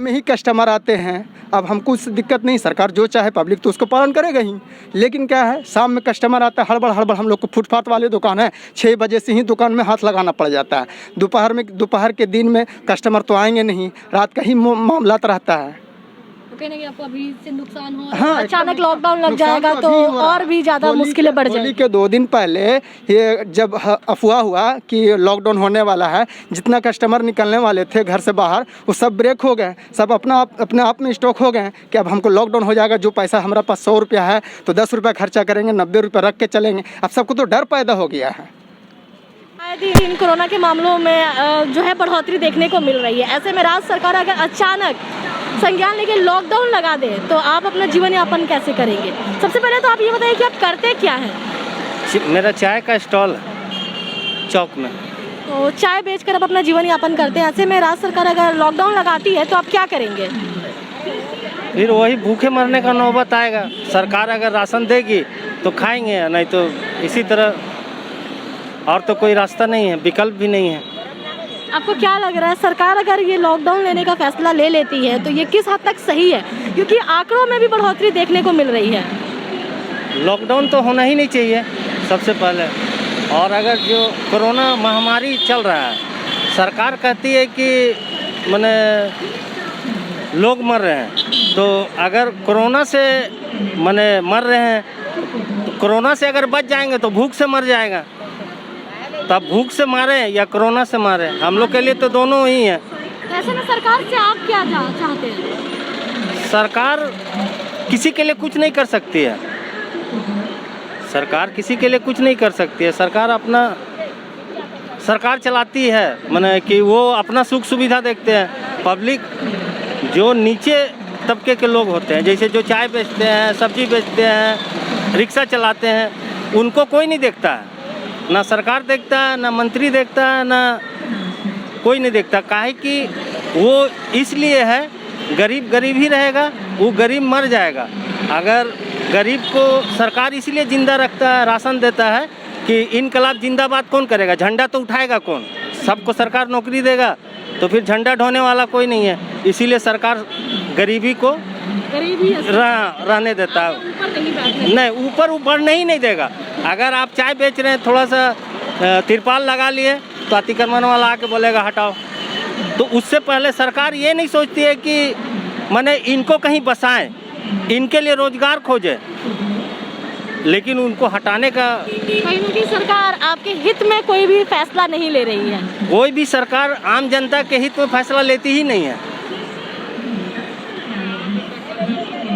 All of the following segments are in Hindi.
में ही कस्टमर आते हैं। अब हमको उससे दिक्कत नहीं, सरकार जो चाहे पब्लिक तो उसको पालन करेगा ही। लेकिन क्या है, शाम में कस्टमर आता है हड़बड़ हड़बड़, हम लोग को फुटपाथ वाले दुकान है, 6 बजे से ही दुकान में हाथ लगाना पड़ जाता है। दोपहर के दिन में कस्टमर तो आएंगे नहीं, रात का ही मामला रहता है। कहीं ना कहीं आपको अभी से नुकसान हो, हाँ, अचानक लॉकडाउन लग जाएगा तो और भी ज़्यादा मुश्किलें बढ़ जाएंगी। होली के 2 दिन पहले ये जब अफवाह हुआ कि लॉकडाउन होने वाला है, जितना कस्टमर निकलने वाले थे घर से बाहर वो सब ब्रेक हो गए, सब अपने आप में स्टॉक हो गए कि अब हमको लॉकडाउन हो जाएगा, जो पैसा हमारे पास 100 रुपया है तो 10 रुपया खर्चा करेंगे, 90 रुपया रख के चलेंगे। अब सबको तो डर पैदा हो गया है। इन कोरोना के मामलों में जो है बढ़ोतरी देखने को मिल रही है। ऐसे में राज्य सरकार अगर अचानक संज्ञान लेके लॉकडाउन लगा दे तो आप अपना जीवन यापन कैसे करेंगे? सबसे पहले तो आप ये बताइए कि आप करते क्या हैं? मेरा चाय का स्टॉल है चौक में। तो चाय बेचकर आप अपना जीवन यापन करते हैं। ऐसे में राज्य सरकार अगर लॉकडाउन लगाती है तो आप क्या करेंगे? फिर वही भूखे मरने का नौबत आएगा। सरकार अगर राशन देगी तो खाएंगे, नहीं तो इसी तरह, और तो कोई रास्ता नहीं है, विकल्प भी नहीं है। आपको क्या लग रहा है, सरकार अगर ये लॉकडाउन लेने का फैसला ले लेती है तो ये किस हद तक सही है? क्योंकि आंकड़ों में भी बढ़ोतरी देखने को मिल रही है। लॉकडाउन तो होना ही नहीं चाहिए सबसे पहले। और अगर जो कोरोना महामारी चल रहा है, सरकार कहती है कि माने लोग मर रहे हैं, तो अगर कोरोना से माने मर रहे हैं तो कोरोना से अगर बच जाएंगे तो भूख से मर जाएगा। तब भूख से मारे या कोरोना से मारे, हम लोग के लिए तो दोनों ही हैं। ऐसे में सरकार से आप क्या चाहते हैं? सरकार किसी के लिए कुछ नहीं कर सकती है। सरकार किसी के लिए कुछ नहीं कर सकती है। सरकार चलाती है, माने कि वो अपना सुख सुविधा देखते हैं। पब्लिक जो नीचे तबके के लोग होते हैं, जैसे जो चाय बेचते हैं, सब्जी बेचते हैं, रिक्शा चलाते हैं, उनको कोई नहीं देखता है। ना सरकार देखता है, ना मंत्री देखता है, ना कोई नहीं देखता। काहे कि वो इसलिए है, गरीब गरीब ही रहेगा, वो गरीब मर जाएगा। अगर गरीब को सरकार इसलिए ज़िंदा रखता है, राशन देता है कि इनकलाब जिंदाबाद कौन करेगा, झंडा तो उठाएगा कौन? सबको सरकार नौकरी देगा तो फिर झंडा ढोने वाला कोई नहीं है। इसीलिए सरकार गरीबी को रहने देता है। नहीं, ऊपर बढ़ने ही नहीं देगा। अगर आप चाय बेच रहे हैं, थोड़ा सा तिरपाल लगा लिए तो अतिक्रमण वाला आके बोलेगा हटाओ। तो उससे पहले सरकार ये नहीं सोचती है कि माने इनको कहीं बसाएं, इनके लिए रोजगार खोजे, लेकिन उनको हटाने का कहीं ना कहीं सरकार आपके हित में कोई भी फैसला नहीं ले रही है। कोई भी सरकार आम जनता के हित में फैसला लेती ही नहीं है।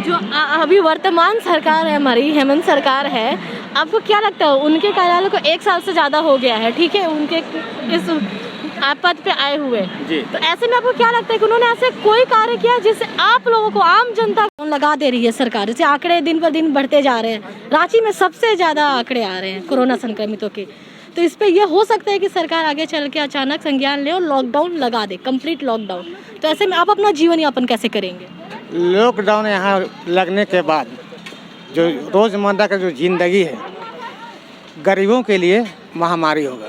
जो अभी वर्तमान सरकार है हमारी, हेमंत सरकार है, आपको क्या लगता है उनके कार्यालय को 1 साल से ज़्यादा हो गया है, ठीक है, उनके इस पद पे आए हुए जी। तो ऐसे में आपको क्या लगता है कि उन्होंने ऐसे कोई कार्य किया जिससे आप लोगों को, आम जनता को लगा दे रही है सरकार? जैसे आंकड़े दिन पर दिन बढ़ते जा रहे हैं, रांची में सबसे ज़्यादा आंकड़े आ रहे हैं कोरोना संक्रमितों के, तो इस पे ये हो सकता है कि सरकार आगे चल के अचानक संज्ञान ले और लॉकडाउन लगा दे, कंप्लीट लॉकडाउन। तो ऐसे में आप अपना जीवन यापन कैसे करेंगे? लॉकडाउन यहाँ लगने के बाद जो रोज़मर्रा का जो ज़िंदगी है गरीबों के लिए महामारी होगा।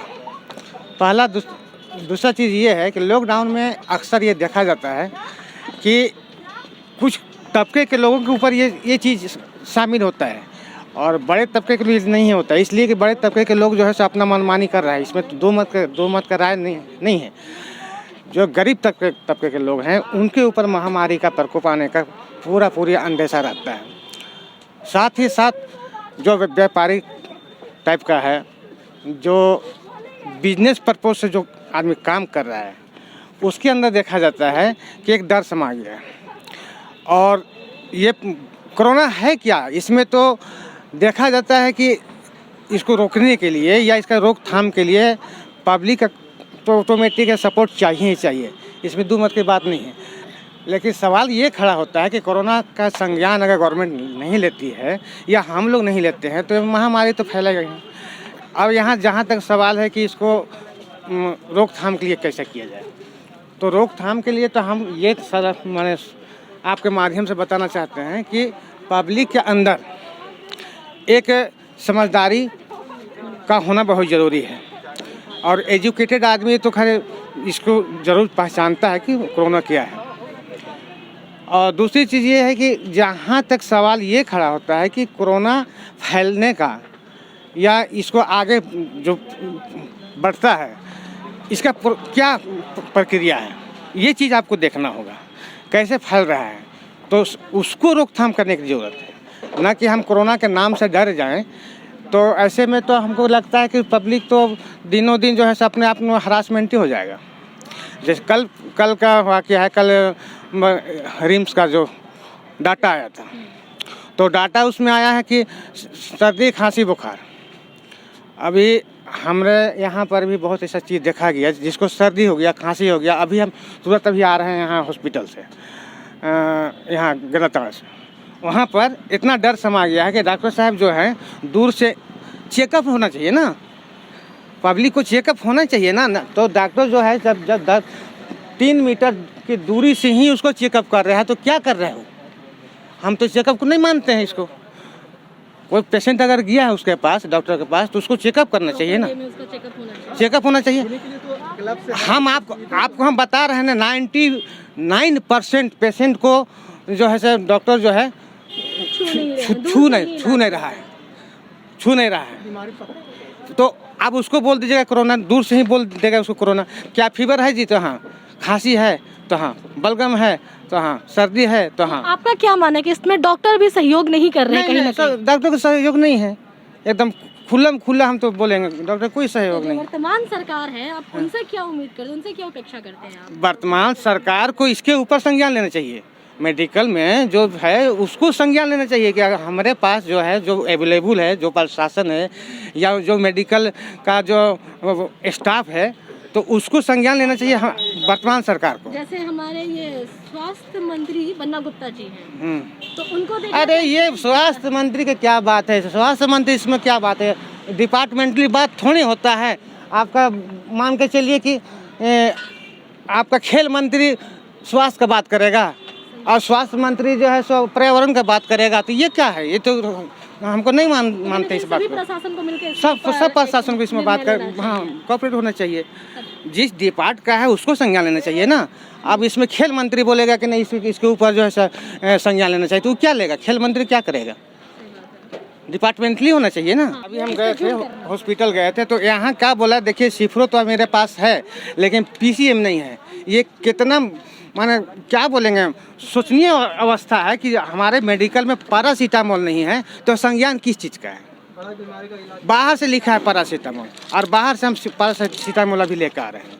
पहला दूसरा चीज़ ये है कि लॉकडाउन में अक्सर ये देखा जाता है कि कुछ तबके के लोगों के ऊपर ये चीज़ शामिल होता है और बड़े तबके के लिए नहीं होता है। इसलिए कि बड़े तबके के लोग जो है सो अपना मनमानी कर रहा है, इसमें तो दो मत का राय नहीं है। जो गरीब तबके के लोग हैं उनके ऊपर महामारी का प्रकोप आने का पूरा अंदेशा रहता है। साथ ही साथ जो व्यापारी टाइप का है, जो बिजनेस पर्पज से जो आदमी काम कर रहा है, उसके अंदर देखा जाता है कि एक डर समा गया है। और ये कोरोना है क्या, इसमें तो देखा जाता है कि इसको रोकने के लिए या इसका रोकथाम के लिए पब्लिक का तो ऑटोमेटिक सपोर्ट चाहिए ही चाहिए, इसमें दो मत की बात नहीं है। लेकिन सवाल ये खड़ा होता है कि कोरोना का संज्ञान अगर गवर्नमेंट नहीं लेती है या हम लोग नहीं लेते हैं तो महामारी तो फैलेगा ही। अब यहाँ जहाँ तक सवाल है कि इसको रोकथाम के लिए कैसे किया जाए, तो रोकथाम के लिए तो हम ये सारा माने आपके माध्यम से बताना चाहते हैं कि पब्लिक के अंदर एक समझदारी का होना बहुत ज़रूरी है। और एजुकेटेड आदमी तो खैर इसको ज़रूर पहचानता है कि कोरोना क्या है, और दूसरी चीज़ ये है कि जहाँ तक सवाल ये खड़ा होता है कि कोरोना फैलने का या इसको आगे जो बढ़ता है इसका क्या प्रक्रिया है, ये चीज़ आपको देखना होगा, कैसे फैल रहा है, तो उसको रोकथाम करने की ज़रूरत है। ना कि हम कोरोना के नाम से डर जाएं, तो ऐसे में तो हमको लगता है कि पब्लिक तो दिनों दिन जो है अपने आप में हरासमेंट ही हो जाएगा। जैसे कल का वाक़या है, कल रिम्स का जो डाटा आया था, तो डाटा उसमें आया है कि सर्दी खांसी बुखार, अभी हमारे यहाँ पर भी बहुत ऐसा चीज़ देखा गया जिसको सर्दी हो गया, खांसी हो गया, अभी हम तुरंत अभी आ रहे हैं यहाँ हॉस्पिटल से, यहाँ गलताड़ से, वहाँ पर इतना डर समा गया है कि डॉक्टर साहब जो हैं दूर से चेकअप होना चाहिए ना, पब्लिक को चेकअप होना चाहिए ना, तो डॉक्टर जो है जब 3 मीटर की दूरी से ही उसको चेकअप कर रहा है तो क्या कर रहे हो? हम तो चेकअप को नहीं मानते हैं इसको। कोई पेशेंट अगर गया है उसके पास, डॉक्टर के पास, तो उसको चेकअप करना चाहिए ना, चेकअप होना चाहिए। हम आपको हम बता रहे हैं ना, 99% पेशेंट को जो है सर डॉक्टर जो है छू नहीं रहा है। तो आप उसको बोल दीजिएगा कोरोना, दूर से ही बोल देगा उसको कोरोना। क्या फीवर है जी? तो हाँ। खांसी है तो हाँ। बलगम है तो हाँ। सर्दी है तो हाँ। आपका क्या मानना है कि इसमें डॉक्टर भी सहयोग नहीं कर रहे हैं? कहीं ना कहीं डॉक्टर का सहयोग नहीं है, एकदम खुला हम तो बोलेंगे डॉक्टर कोई सहयोग नहीं। वर्तमान सरकार है, आप उनसे क्या उम्मीद करते हैं, उनसे क्या अपेक्षा करते हैं आप? वर्तमान सरकार को इसके ऊपर संज्ञान लेना चाहिए, मेडिकल में जो है उसको संज्ञान लेना चाहिए कि अगर हमारे पास जो है, जो अवेलेबल है, जो प्रशासन है या जो मेडिकल का जो स्टाफ है, तो उसको संज्ञान लेना चाहिए वर्तमान सरकार को। जैसे हमारे ये स्वास्थ्य मंत्री बन्ना गुप्ता जी हैं, तो उनको अरे ये स्वास्थ्य मंत्री की क्या बात है, स्वास्थ्य मंत्री इसमें क्या बात है, डिपार्टमेंटली बात थोड़ी होता है। आपका मान के चलिए कि आपका खेल मंत्री स्वास्थ्य का बात करेगा और स्वास्थ्य मंत्री जो है सो पर्यावरण का बात करेगा, तो ये क्या है? ये तो हमको नहीं मानते इस बात को। प्रशासन को मिलकर सब प्रशासन को इसमें बात कर, हाँ, कोऑपरेट होना चाहिए। जिस डिपार्ट का है उसको संज्ञान लेना चाहिए ना। अब इसमें खेल मंत्री बोलेगा कि नहीं इसके ऊपर जो है संज्ञान लेना चाहिए, तो वो क्या लेगा? खेल मंत्री क्या करेगा? डिपार्टमेंटली होना चाहिए ना। अभी हम गए थे हॉस्पिटल गए थे, तो यहाँ क्या बोला, देखिए सिफरो तो मेरे पास है लेकिन PCM नहीं है। ये कितना माने क्या बोलेंगे, सोचनीय अवस्था है कि हमारे मेडिकल में पैरासीटामोल नहीं है, तो संज्ञान किस चीज़ का है? बाहर से लिखा है पैरासीटामोल और बाहर से हम पैरासीटामोल अभी लेकर आ रहे हैं,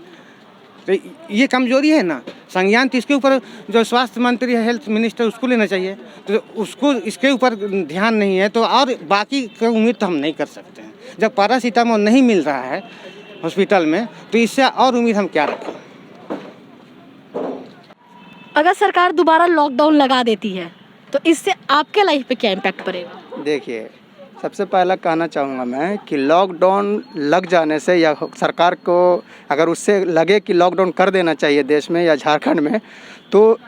तो ये कमजोरी है ना। संज्ञान तो इसके ऊपर जो स्वास्थ्य मंत्री है, हेल्थ मिनिस्टर, उसको लेना चाहिए, तो उसको इसके ऊपर ध्यान नहीं है, तो और बाकी की उम्मीद तो हम नहीं कर सकते हैं। जब पैरासीटामोल नहीं मिल रहा है हॉस्पिटल में, तो इससे और उम्मीद हम क्या रखें? अगर सरकार दोबारा लॉकडाउन लगा देती है तो इससे आपके लाइफ पे क्या इम्पैक्ट पड़ेगा? देखिए, सबसे पहला कहना चाहूँगा मैं कि लॉकडाउन लग जाने से या सरकार को अगर उससे लगे कि लॉकडाउन कर देना चाहिए देश में या झारखंड में, तो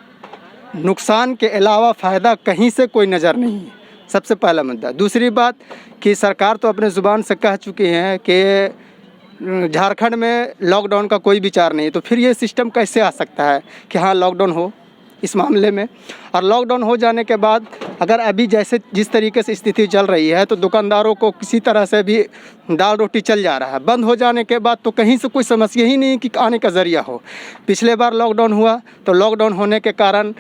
नुकसान के अलावा फ़ायदा कहीं से कोई नज़र नहीं है। सबसे पहला मुद्दा। दूसरी बात कि सरकार तो अपने ज़ुबान से कह चुकी हैं कि झारखंड में लॉकडाउन का कोई विचार नहीं, तो फिर ये सिस्टम कैसे आ सकता है कि हाँ लॉकडाउन हो इस मामले में? और लॉकडाउन हो जाने के बाद अगर अभी जैसे जिस तरीके से स्थिति चल रही है, तो दुकानदारों को किसी तरह से भी दाल रोटी चल जा रहा है। बंद हो जाने के बाद तो कहीं से कोई समस्या ही नहीं कि आने का ज़रिया हो। पिछले बार लॉकडाउन हुआ तो लॉकडाउन होने के कारण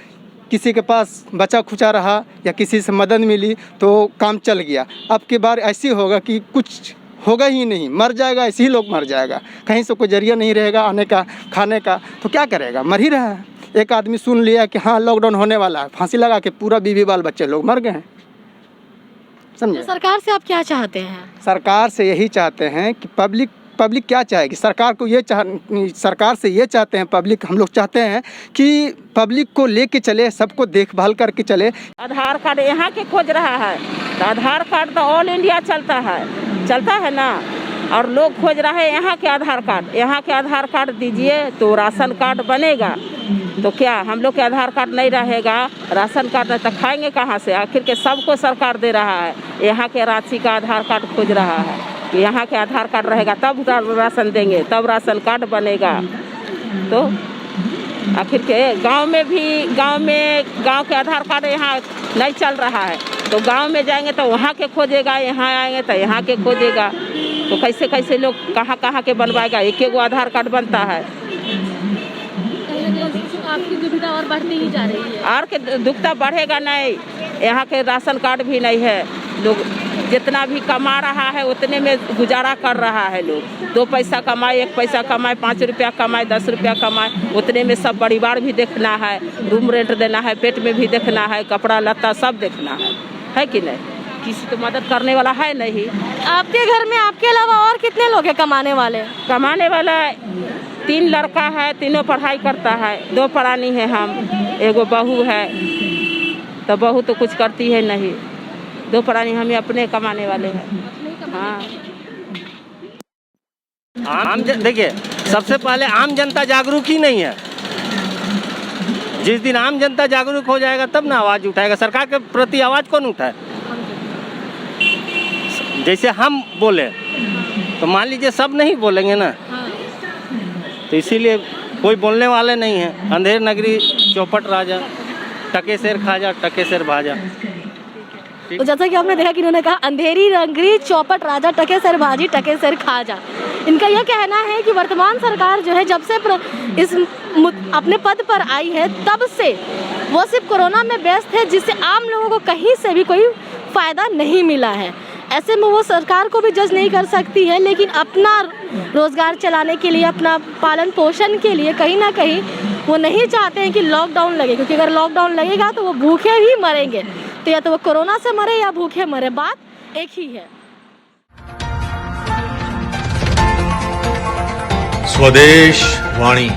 किसी के पास बचा खुचा रहा या किसी से मदद मिली तो काम चल गया। अब की बार ऐसी होगा कि कुछ होगा ही नहीं, मर जाएगा, ऐसे ही लोग मर जाएगा, कहीं से कोई जरिया नहीं रहेगा आने का, खाने का, तो क्या करेगा? मर ही रहा है। एक आदमी सुन लिया कि हाँ लॉकडाउन होने वाला है, फांसी लगा के पूरा बीवी बाल बच्चे लोग मर गए हैं। समझे? तो सरकार से आप क्या चाहते हैं? सरकार से यही चाहते हैं कि पब्लिक क्या चाहेगी? सरकार से ये चाहते हैं, पब्लिक हम लोग चाहते हैं कि पब्लिक को लेके चले, सबको देखभाल करके चले। आधार कार्ड यहाँ के खोज रहा है, तो आधार कार्ड तो ऑल इंडिया चलता है ना, और लोग खोज रहा है यहाँ के आधार कार्ड। यहाँ के आधार कार्ड दीजिए तो राशन कार्ड बनेगा, तो क्या हम लोग के आधार कार्ड नहीं रहेगा, राशन कार्ड नहीं, तो खाएंगे कहाँ से? आखिर के सबको सरकार दे रहा है। यहाँ के रांची का आधार कार्ड खोज रहा है कि यहाँ के आधार कार्ड रहेगा तब राशन देंगे, तब राशन कार्ड बनेगा। तो आखिर के गांव के आधार कार्ड यहाँ नहीं चल रहा है, तो गांव में जाएंगे तो वहाँ के खोजेगा, यहाँ आएंगे तो यहाँ के खोजेगा, तो कैसे कैसे लोग कहाँ के बनवाएगा। एक गो आधार कार्ड बनता है। आपकी दुविधा और बढ़ती ही जा रही है। और के दुखता बढ़ेगा नहीं, यहाँ के राशन कार्ड भी नहीं है। लोग जितना भी कमा रहा है उतने में गुजारा कर रहा है। लोग 2 पैसा कमाए, 1 पैसा कमाए, 5 रुपया कमाए, 10 रुपया कमाए, उतने में सब परिवार भी देखना है, रूम रेंट देना है, पेट में भी देखना है, कपड़ा लत्ता सब देखना है कि नहीं। किसी को मदद करने वाला है नहीं। आपके घर में आपके अलावा और कितने लोग हैं कमाने वाले? कमाने वाला 3 लड़का है, तीनों पढ़ाई करता है, 2 परानी है हम, एगो बहू है, तो बहू तो कुछ करती है नहीं, 2 परानी हमें अपने कमाने वाले हैं। हाँ, देखिए, सबसे पहले आम जनता जागरूक ही नहीं है। जिस दिन आम जनता जागरूक हो जाएगा तब ना आवाज़ उठाएगा। सरकार के प्रति आवाज़ कौन उठाए? जैसे हम बोले तो मान लीजिए सब नहीं बोलेंगे ना, तो इसीलिए कोई बोलने वाले नहीं है। अंधेर नगरी चौपट राजा, टके शेर खाजा, टके शेर भाजा। तो जैसा कि आपने देखा कि इन्होंने कहा अंधेरी नगरी चौपट राजा, टके शेर भाजी, टके शेर खाजा। इनका यह कहना है कि वर्तमान सरकार जो है जब से अपने पद पर आई है तब से वो सिर्फ कोरोना में व्यस्त है, जिससे आम लोगों को कहीं से भी कोई फ़ायदा नहीं मिला है। ऐसे में वो सरकार को भी जज नहीं कर सकती है, लेकिन अपना रोज़गार चलाने के लिए, अपना पालन पोषण के लिए कहीं ना कहीं वो नहीं चाहते हैं कि लॉकडाउन लगे, क्योंकि अगर लॉकडाउन लगेगा तो वो भूखे ही मरेंगे। तो या तो वो कोरोना से मरे या भूखे मरे, बात एक ही है। स्वदेश वाणी।